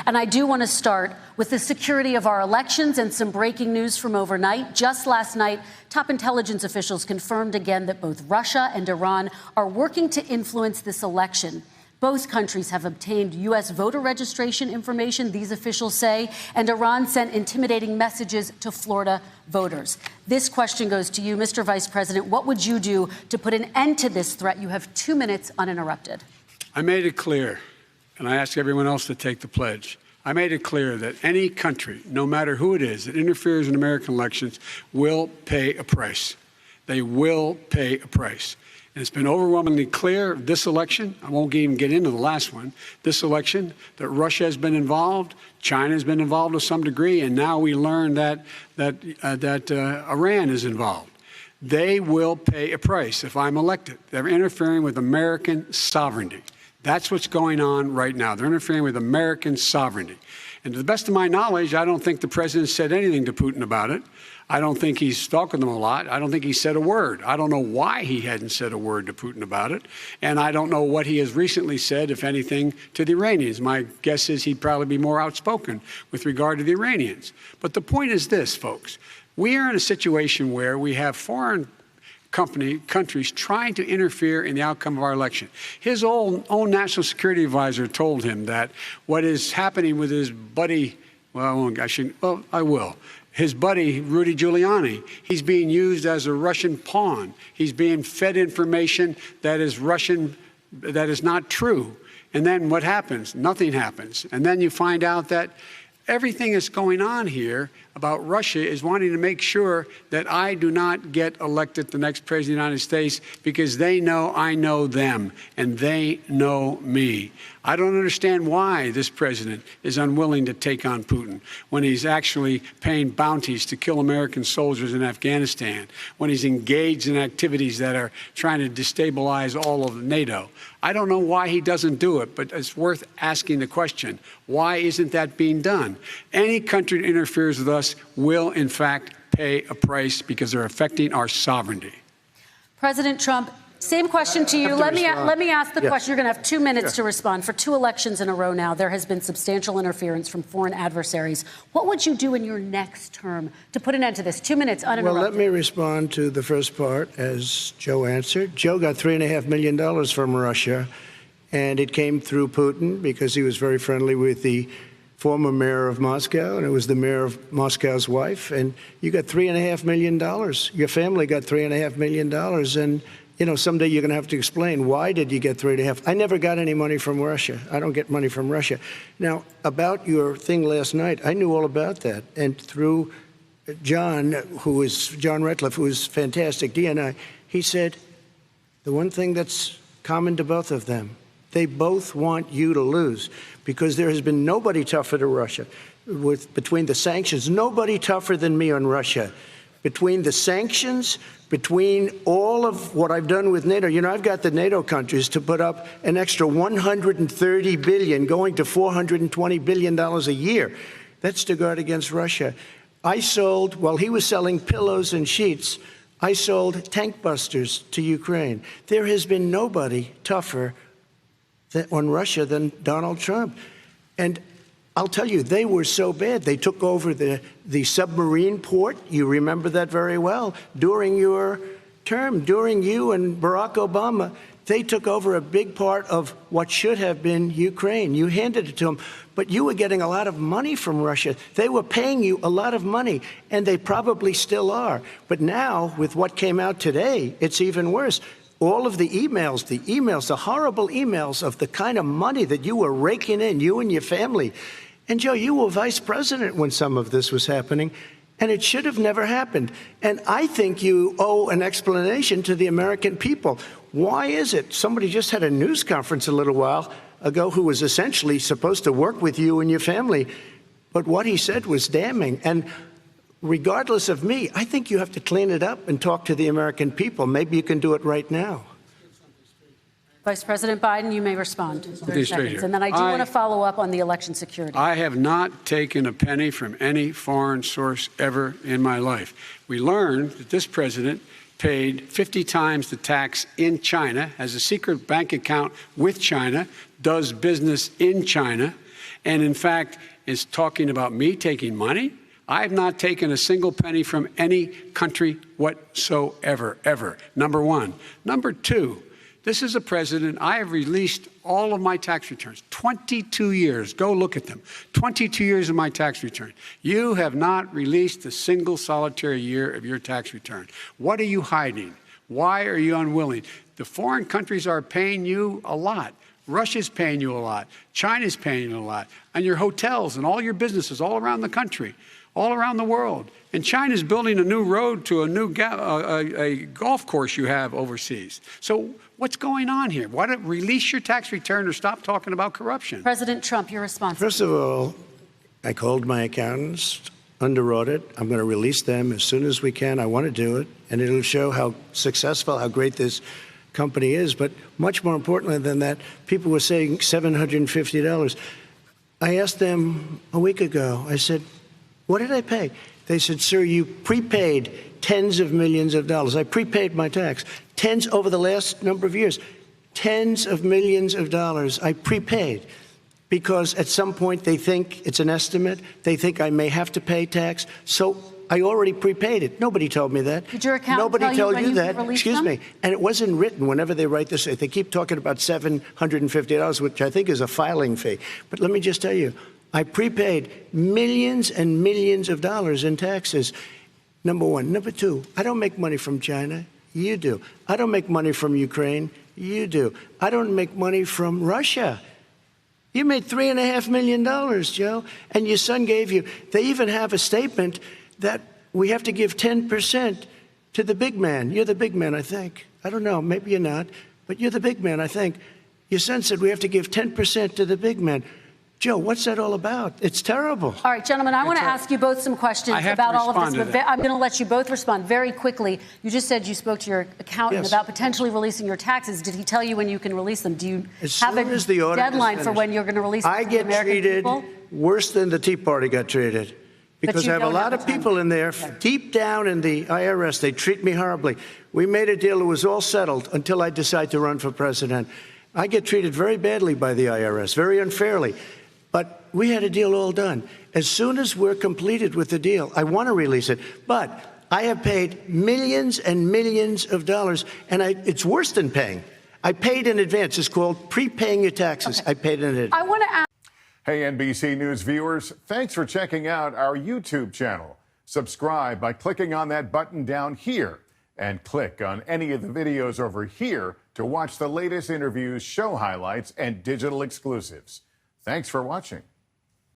And I do want to start with the security of our elections and some breaking news from overnight. Just last night, top intelligence officials confirmed again that both Russia and Iran are working to influence this election. Both countries have obtained U.S. voter registration information, these officials say, and Iran sent intimidating messages to Florida voters. This question goes to you, Mr. Vice President. What would you do to put an end to this threat? You have 2 minutes uninterrupted. I made it clear, and I ask everyone else to take the pledge. I made it clear that any country, no matter who it is, that interferes in American elections will pay a price. They will pay a price. And it's been overwhelmingly clear this election, I won't even get into the last one, this election, that Russia has been involved, China has been involved to some degree, and now we learn that Iran is involved. They will pay a price if I'm elected. They're interfering with American sovereignty. That's what's going on right now. They're interfering with American sovereignty. And to the best of my knowledge, I don't think the president said anything to Putin about it. I don't think he's talking to them a lot. I don't think he said a word. I don't know why he hadn't said a word to Putin about it. And I don't know what he has recently said, if anything, to the Iranians. My guess is he'd probably be more outspoken with regard to the Iranians. But the point is this, folks. We are in a situation where we have foreign countries trying to interfere in the outcome of our election. His own national security advisor told him that what is happening with his buddy, I will. His buddy, Rudy Giuliani, he's being used as a Russian pawn. He's being fed information that is Russian, that is not true. And then what happens? Nothing happens. And then you find out that everything that's going on here about Russia is wanting to make sure that I do not get elected the next president of the United States because they know I know them and they know me. I don't understand why this president is unwilling to take on Putin when he's actually paying bounties to kill American soldiers in Afghanistan, when he's engaged in activities that are trying to destabilize all of NATO. I don't know why he doesn't do it, but it's worth asking the question, why isn't that being done? Any country that interferes with us will, in fact, pay a price because they're affecting our sovereignty. President Trump, same question to you. Let me ask the question. You're going to have 2 minutes to respond. For 2 elections in a row now, there has been substantial interference from foreign adversaries. What would you do in your next term to put an end to this? 2 minutes uninterrupted. Well, let me respond to the first part, as Joe answered. Joe got $3.5 million from Russia, and it came through Putin because he was very friendly with the former mayor of Moscow, and it was the mayor of Moscow's wife. And you got $3.5 million. Your family got $3.5 million. And you know, someday you're going to have to explain, why did you get 3.5? I never got any money from Russia. I don't get money from Russia. Now, about your thing last night, I knew all about that. And through John Ratcliffe, who is fantastic, DNI, he said, the one thing that's common to both of them, they both want you to lose, because there has been nobody tougher to Russia. Between the sanctions, nobody tougher than me on Russia. Between the sanctions, between all of what I've done with NATO, you know, I've got the NATO countries to put up an extra $130 billion, going to $420 billion a year. That's to guard against Russia. I sold, while he was selling pillows and sheets, I sold tank busters to Ukraine. There has been nobody tougher on Russia than Donald Trump. And I'll tell you, they were so bad. They took over the submarine port. You remember that very well. During your term, during you and Barack Obama, they took over a big part of what should have been Ukraine. You handed it to them, but you were getting a lot of money from Russia. They were paying you a lot of money, and they probably still are. But now, with what came out today, it's even worse. All of the emails, the horrible emails of the kind of money that you were raking in, you and your family. And, Joe, you were vice president when some of this was happening, and it should have never happened. And I think you owe an explanation to the American people. Why is it? Somebody just had a news conference a little while ago who was essentially supposed to work with you and your family, but what he said was damning. And regardless of me, I think you have to clean it up and talk to the American people. Maybe you can do it right now. Vice President Biden, you may respond. 30 seconds. And then I do want to follow up on the election security. I have not taken a penny from any foreign source ever in my life. We learned that this president paid 50 times the tax in China, has a secret bank account with China, does business in China, and in fact is talking about me taking money. I have not taken a single penny from any country whatsoever, ever, number one. Number two, this is a president. I have released all of my tax returns, 22 years. Go look at them. 22 years of my tax return. You have not released a single solitary year of your tax return. What are you hiding? Why are you unwilling? The foreign countries are paying you a lot. Russia's paying you a lot. China's paying you a lot. And your hotels and all your businesses all around the country, all around the world. And China's building a new road to a new a golf course you have overseas. So what's going on here? Why don't release your tax return or stop talking about corruption? President Trump, your response. First of all, I called my accountants under audit. I'm going to release them as soon as we can. I want to do it, and it'll show how successful, how great this company is. But much more importantly than that, people were saying $750. I asked them a week ago, I said, what did I pay? They said, sir, you prepaid tens of millions of dollars. I prepaid my tax. Tens over the last number of years. Tens of millions of dollars I prepaid because at some point they think it's an estimate. They think I may have to pay tax. So I already prepaid it. Nobody told me that. Did your accountant Nobody tell told you that. Excuse them? me. And it wasn't written whenever they write this. They keep talking about $750, which I think is a filing fee. But let me just tell you, I prepaid millions and millions of dollars in taxes, number one. Number two, I don't make money from China. You do. I don't make money from Ukraine. You do. I don't make money from Russia. You made $3.5 million, Joe, and your son gave you. They even have a statement that we have to give 10% to the big man. You're the big man, I think. I don't know. Maybe you're not, but you're the big man, I think. Your son said we have to give 10% to the big man. Joe, what's that all about? It's terrible. All right, gentlemen, I want to ask you both some questions about all of this, but I'm going to let you both respond very quickly. You just said you spoke to your accountant about potentially releasing your taxes. Did he tell you when you can release them? Do you have a deadline for when you're going to release them to the American people? I get treated worse than the Tea Party got treated. Because I have a lot of people in there, deep down in the IRS, they treat me horribly. We made a deal, it was all settled until I decide to run for president. I get treated very badly by the IRS, very unfairly. But we had a deal all done. As soon as we're completed with the deal, I want to release it. But I have paid millions and millions of dollars, and it's worse than paying. I paid in advance. It's called prepaying your taxes. I paid in advance. I want to ask. Hey, NBC News viewers, thanks for checking out our YouTube channel. Subscribe by clicking on that button down here and click on any of the videos over here to watch the latest interviews, show highlights, and digital exclusives. Thanks for watching.